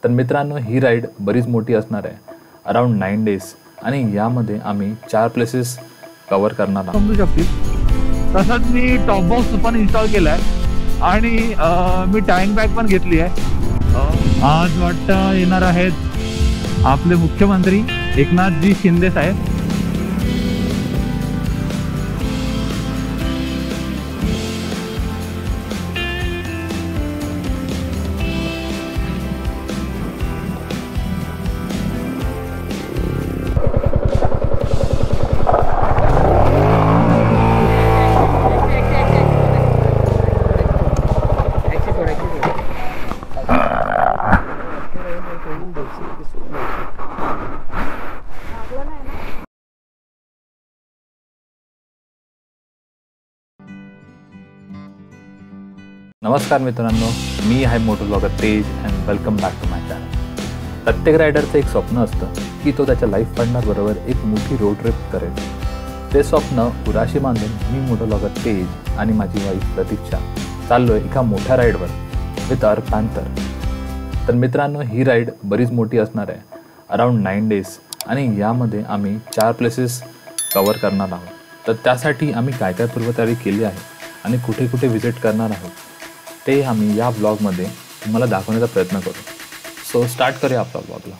तर मित्रांनो, ही राईड बरीच मोठी असणार आहे, अराउंड 9 डेज, आणि यामध्ये आम्ही 4 प्लेसेस कव्हर करणार आहोत. समजू शकतील. तसंच मी टॉप बॉक्स पण इन्स्टॉल केला आहे आणि मी टँक बॅग पण घेतली आहे. आज वाटतं येणार आहेत आपले मुख्यमंत्री एकनाथजी शिंदे साहेब. नमस्कार मित्रांनो, मी आहे moto blogger Tej and welcome back to my channel. प्रत्येक रायडरचं एक स्वप्न असतं की तो त्याच्या लाईफ पार्टनरबरोबर एक मोठी रोड ट्रिप करेल. ते स्वप्न उराशी बांधून मी मोटो ब्लॉगर तेज आणि माझी वाईफ प्रतीक्षा चाललो आहे एका मोठ्या राईडवर विथ आवर पॅन्थर. तर मित्रांनो, ही राईड बरीच मोठी असणार आहे, अराउंड 9 डेज, आणि यामध्ये आम्ही 4 प्लेसेस कव्हर करणार आहोत. तर त्यासाठी आम्ही काय काय पूर्वतयारी केली आहे आणि कुठे कुठे व्हिजिट करणार आहोत ते आम्ही या ब्लॉगमध्ये तुम्हाला दाखवण्याचा प्रयत्न करू. सो स्टार्ट करूया आपला ब्लॉगला.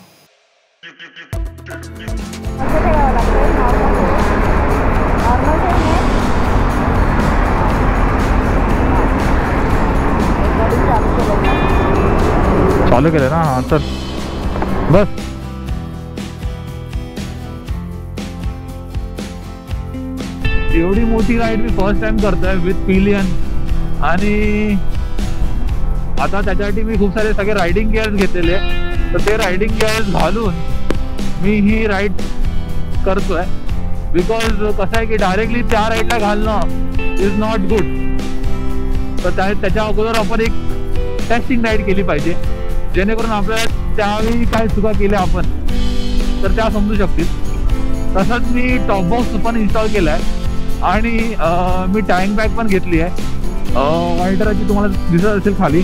चालू केलं ना, तर बस. एवढी मोठी राईड मी फर्स्ट टाइम करतोय विथ पिलियन, आणि आता त्याच्यासाठी मी खूप सारे सगळे रायडिंग गिअर्स घेतलेले. तर ते रायडिंग गिअर्स घालून मी ही राईड करतोय. बिकॉज कसं आहे की डायरेक्टली त्या राईडला घालणं इज नॉट गुड. तर त्याच्या अगोदर आपण एक टेस्टिंग राईड केली पाहिजे, जेणेकरून आपल्याला त्यावेळी काय चुका केल्या आपण तर त्या समजू शकतील. तसंच मी टॉप बॉक्स पण इन्स्टॉल केला आहे आणि मी टँक बॅग पण घेतली आहे. वायटराची तुम्हाला दिसत असेल खाली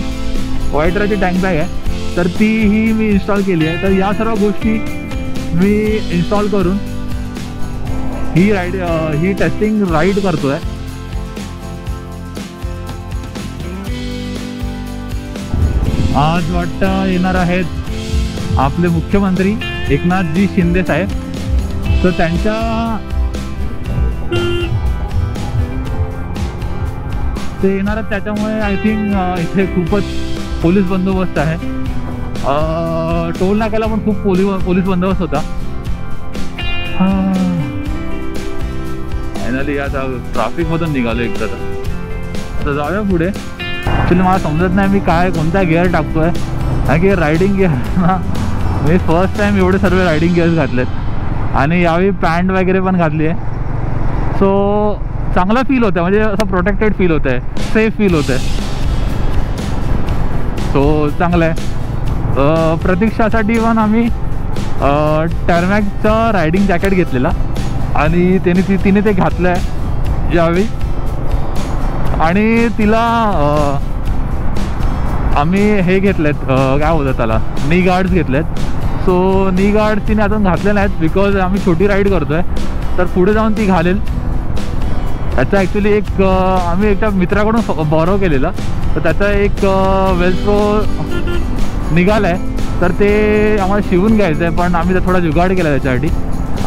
वायटराची टँक बॅग आहे, तर तीही मी इन्स्टॉल केली आहे. तर या सर्व गोष्टी मी इन्स्टॉल करून ही टेस्टिंग राईड करतोय. आज वाटतं येणार आहेत आपले मुख्यमंत्री एकनाथजी शिंदे साहेब. तर त्यांच्या ते येणार आहेत, त्याच्यामुळे आय थिंक इथे खूपच पोलीस बंदोबस्त आहे. टोल नाक्याला पण खूप पोलीस बंदोबस्त होता. फायनली आता ट्रॅफिकमधून निघालो एकदा. तर जाऊया पुढे. ॲक्च्युली मला समजत नाही मी कोणता गिअर टाकतोय, कारण की रायडिंग गिअर ना मी फर्स्ट टाइम एवढे सर्व रायडिंग गिअर्स घातलेत आणि यावेळी पॅन्ट वगैरे पण घातली आहे. सो चांगला फील होतं, म्हणजे असं प्रोटेक्टेड फील होतं आहे, सेफ फील होतं आहे. सो चांगलं आहे. प्रतीक्षासाठी पण आम्ही टर्मॅकचं रायडिंग जॅकेट घेतलेला आणि तिने ते घातलं आहे यावेळी. आणि तिला आम्ही हे घेतलेत, काय होतं त्याला, नी गार्ड्स घेतलेत. सो नी गार्ड्स तिने अजून घातले नाहीत बिकॉज आम्ही छोटी राईड करतो आहे, तर पुढे जाऊन ती घालेल. त्याचा ॲक्च्युली एक आम्ही एका मित्राकडून बॉरो केलेला, तर त्याचा एक वेल्सप्रो निघाला आहे, तर ते आम्हाला शिवून घ्यायचं आहे. पण आम्ही थोडा जुगाड केला त्याच्यासाठी,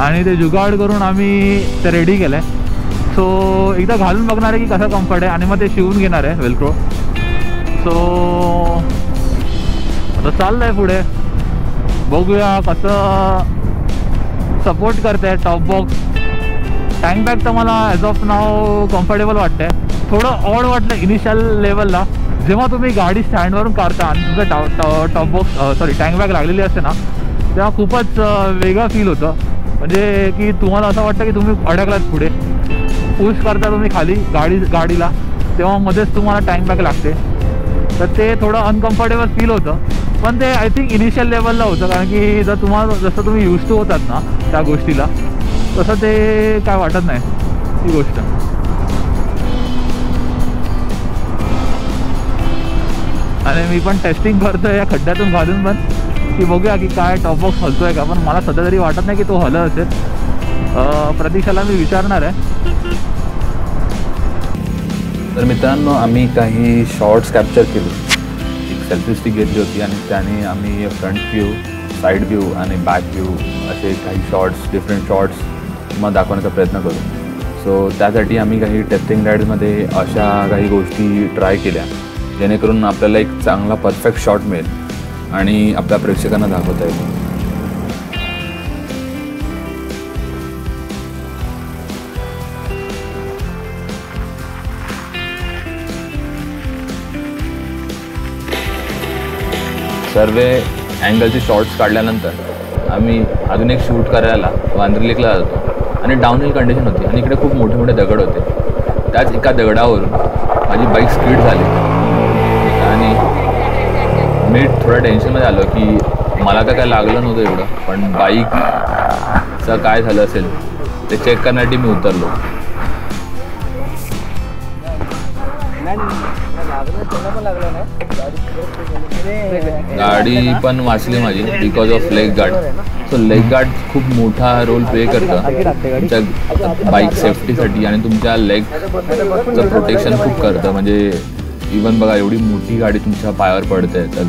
आणि ते जुगाड करून आम्ही ते रेडी केलं आहे. सो एकदा घालून बघणार आहे की कसं कम्फर्ट आहे, आणि मग ते शिवून घेणार आहे वेल्क्रो. सो आता चाललं आहे पुढे, बघूया कसं सपोर्ट करत आहे टॉप बॉक्स. टँक बॅग तर मला ॲज ऑफ नाव कम्फर्टेबल वाटतं आहे. थोडं ऑड वाटलं इनिशियल लेवलला, जेव्हा तुम्ही गाडी स्टँडवरून काढता आणि तुमचं टॉप बॉक्स टँक बॅग लागलेली असते ना, तेव्हा खूपच वेगळं फील होतं. म्हणजे की तुम्हाला असं वाटतं की तुम्ही अडकलात पुढे. पुश करता तुम्ही खाली गाडीला, तेव्हा मध्येच तुम्हाला टँक बॅग लागते, तर ते थोडं अनकम्फर्टेबल फील होतं. पण ते आय थिंक इनिशियल लेवलला होतं, कारण की जसं तुम्ही यूज टू होतात ना त्या गोष्टीला, तसं ते काय वाटत नाही ती गोष्ट. आणि मी पण टेस्टिंग करतोय या खड्ड्यातून घालून पण. की बघूया की काय टॉप बॉक्स हलतोय का, पण मला सध्या तरी वाटत नाही की तो हलत असेल. प्रतीक्षाला मी विचारणार आहे. तर मित्रांनो, आम्ही काही शॉर्ट्स कॅप्चर केले. एक सेल्फी स्टिक घेतली होती आणि त्याने आम्ही फ्रंट व्ह्यू, साईड व्ह्यू आणि बॅक व्ह्यू असे काही शॉर्ट्स, डिफरंट शॉर्ट्स तुम्हाला दाखवण्याचा प्रयत्न करू. सो त्यासाठी आम्ही काही टेस्टिंग राईड्समध्ये अशा काही गोष्टी ट्राय केल्या जेणेकरून आपल्याला एक चांगला परफेक्ट शॉट मिळेल आणि आपल्या प्रेक्षकांना दाखवता येईल. सर्व अँगलचे शॉट्स काढल्यानंतर आम्ही अजून एक शूट करायला वांद्रे जातो आणि डाऊनहिल कंडिशन होती आणि इकडे खूप मोठे मोठे दगड होते. त्याच एका दगडावरून माझी बाईक स्किड झाली आणि मी थोडं टेन्शनमध्ये आलो की मला काय लागलं नव्हतं एवढं, पण बाईकचं काय झालं असेल ते चेक करण्यासाठी मी उतरलो. गाडी पण वाचली माझी because of leg guard. So leg guard खूप मोठा रोल प्ले करतं तुमच्या बाईक सेफ्टीसाठी आणि तुमच्या लेगचं प्रोटेक्शन खूप करतं. म्हणजे इवन बघा, एवढी मोठी गाडी तुमच्या पायावर पडते तर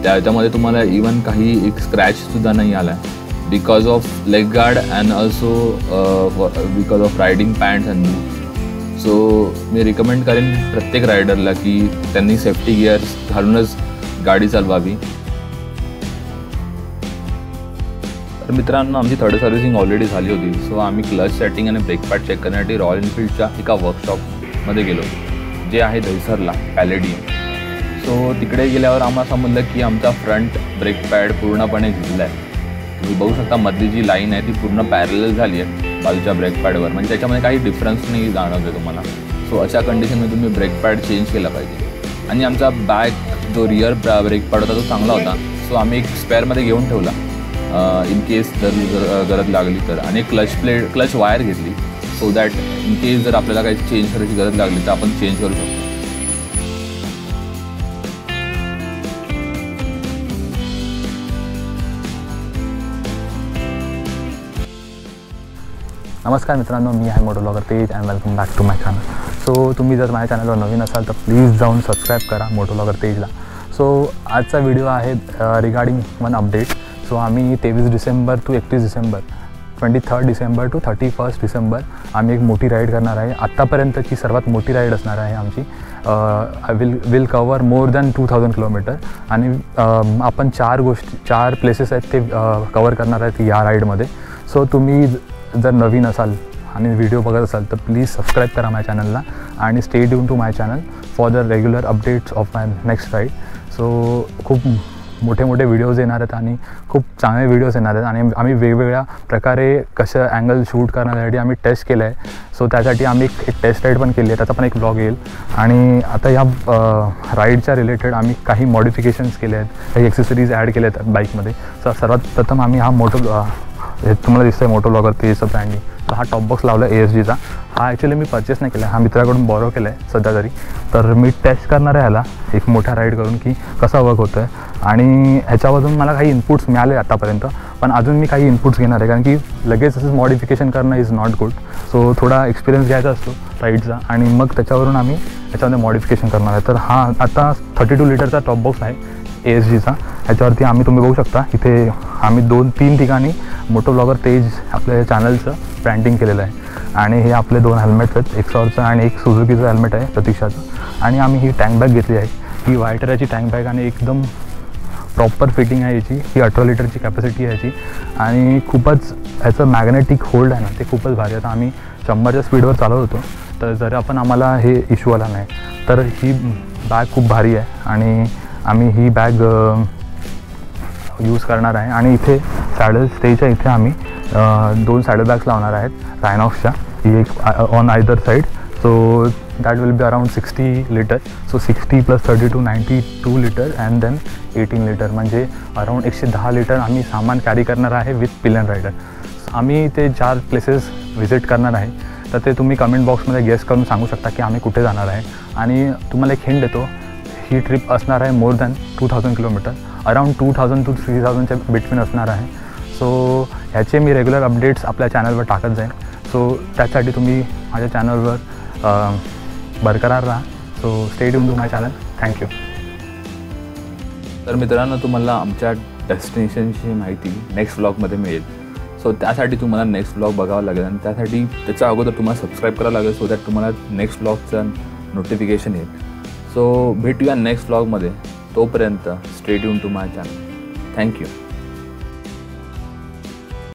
त्याच्यामध्ये तुम्हाला इवन काही एक स्क्रॅचसुद्धा नाही आला आहे because of leg guard and also because of riding pants and boots. So me recommend करेन प्रत्येक रायडरला की त्यांनी सेफ्टी गिअर्स घालूनच गाडी चालवावी. तर मित्रांनो, आमची थर्ड सर्व्हिसिंग ऑलरेडी झाली होती. सो आम्ही क्लच सेटिंग आणि ब्रेक पॅड चेक करण्यासाठी रॉयल एनफिल्डच्या एका वर्कशॉपमध्ये गेलो जे आहे दहिसरला, पॅलेडियम. सो तिकडे गेल्यावर आम्हाला समजलं की आमचा फ्रंट ब्रेक पॅड पूर्णपणे झिजला आहे. तुम्ही बघू शकता मधली जी लाईन आहे ती पूर्ण पॅरलल झाली आहे बाजूच्या ब्रेक पॅडवर, म्हणजे त्याच्यामध्ये काही डिफरन्स नाही जाणवते तुम्हाला. सो अशा कंडिशनमध्ये तुम्ही ब्रेक पॅड चेंज केला पाहिजे. आणि आमचा बॅक जो रिअर ब्रेक पॅड होता तो चांगला होता. सो आम्ही एक स्पेअरमध्ये घेऊन ठेवला इन केस जर गरज लागली तर. आणि क्लच वायर घेतली सो दॅट इन केस जर आपल्याला काही चेंज करायची गरज लागली तर आपण चेंज करू शकतो. नमस्कार मित्रांनो, मी आहे moto blogger Tej and welcome back to my channel. So तुम्ही जर माझ्या चॅनलवर नवीन असाल तर प्लीज जाऊन सबस्क्राईब करा मोटो ब्लॉगर तेजला. सो आजचा व्हिडिओ आहे रिगार्डिंग वन अपडेट. सो आम्ही 23 डिसेंबर टू 31 डिसेंबर, 23 डिसेंबर टू 31 डिसेंबर आम्ही एक मोठी राईड करणार आहे. आत्तापर्यंतची सर्वात मोठी राईड असणार आहे आमची. Will cover more than 2000 kilometre आणि आपण 4 प्लेसेस आहेत ते कवर करणार आहेत या राईडमध्ये. सो तुम्ही जर नवीन असाल आणि व्हिडिओ बघत असाल तर प्लीज सबस्क्राईब करा माझ्या चॅनलला आणि stay tune to my channel for the regular updates of my next ride. So खूप मोठे मोठे व्हिडिओज येणार आहेत आणि खूप चांगले व्हिडिओज येणार आहेत आणि आम्ही वेगवेगळ्या प्रकारे कसं अँगल शूट करण्यासाठी आम्ही टेस्ट केलं आहे. सो त्यासाठी आम्ही एक टेस्ट राईड पण केली आहे, त्याचा पण एक व्लॉग येईल. आणि आता या राईडच्या रिलेटेड आम्ही काही मॉडिफिकेशन्स केले आहेत, काही एक्सेसरीज ॲड केले आहेत बाईकमध्ये. सो सर्वात प्रथम आम्ही हा हे तुम्हाला दिसतं आहे मोटो ब्लॉगर तेजचं ब्रँडिंग. तर हा टॉप बॉक्स लावला आहे ASGचा. हा ॲक्च्युली मी परचेस नाही केला आहे, हा मित्राकडून बॉरो केला आहे सध्या तरी. तर मी टेस्ट करणार आहे ह्याला एक मोठा राईड करून की कसा वर्क होतो आहे. आणि ह्याच्यामधून मला काही इनपुट्स मिळाले आतापर्यंत, पण अजून मी काही इनपुट्स घेणार आहे कारण की लगेच असंच मॉडिफिकेशन करणं इज नॉट गुड. सो थोडा एक्सपिरियन्स घ्यायचा असतो राईडचा आणि मग त्याच्यावरून आम्ही याच्यामध्ये मॉडिफिकेशन करणार आहे. तर हा आता 32 लिटरचा टॉप बॉक्स आहे ASGचा. ह्याच्यावरती तुम्ही बघू शकता इथे आम्ही 2-3 ठिकाणी मोटो ब्लॉगर तेज आपल्या चॅनलचं ब्रँडिंग केलेलं आहे. आणि हे आपले 2 हेल्मेट्स आहेत, एक सॉरचं आणि एक सुझुकीचं हेल्मेट आहे प्रतीक्षाचं. आणि आम्ही ही टँक बॅग घेतली आहे, ही वायटराची टँक बॅग आणि एकदम प्रॉपर फिटिंग आहे याची. ही 18 लिटरची कॅपॅसिटी आहे याची आणि खूपच ह्याचं मॅग्नेटिक होल्ड आहे ना ते खूपच भारी. आता आम्ही 100च्या स्पीडवर चालवत होतो तर जर आपण आम्हाला हे इश्यू आला नाही तर ही बॅग खूप भारी आहे आणि आम्ही ही बॅग यूज करणार आहे. आणि इथे सॅडल स्टेच्या इथे आम्ही 2 सॅडल बॅग्स लावणार आहेत रायनॉक्सच्या, ही एक on either side. So that will be around 60 litre. So 60 + 32 92 litre and then 18 litre म्हणजे अराउंड 110 लिटर आम्ही सामान कॅरी करणार आहे विथ पिलियन रायडर. आम्ही ते 4 प्लेसेस व्हिजिट करणार आहे. तर ते तुम्ही कमेंट बॉक्समध्ये गेस करून सांगू शकता की आम्ही कुठे जाणार आहे. आणि तुम्हाला एक हिंट देतो, ही ट्रिप असणार आहे more than 2000 kilometre. Around 2000 to 3000च्या बिटवीन असणार आहे. सो ह्याचे मी रेग्युलर अपडेट्स आपल्या चॅनलवर टाकत जाईन. सो त्यासाठी तुम्ही माझ्या चॅनलवर बरकरार राहा. So stay tune to my channel. Thank you. तर मित्रांनो, तुम्हाला आमच्या डेस्टिनेशनची माहिती नेक्स्ट व्लॉगमध्ये मिळेल. सो त्यासाठी तुम्हाला नेक्स्ट व्लॉग बघावं लागेल आणि त्यासाठी त्याच्या अगोदर तुम्हाला सबस्क्राईब करावं लागेल सो दॅट तुम्हाला नेक्स्ट व्लॉगचं नोटिफिकेशन येईल. सो भेटूया नेक्स्ट व्लॉगमध्ये. तोपर्यंत stay tune to my channel. Thank you.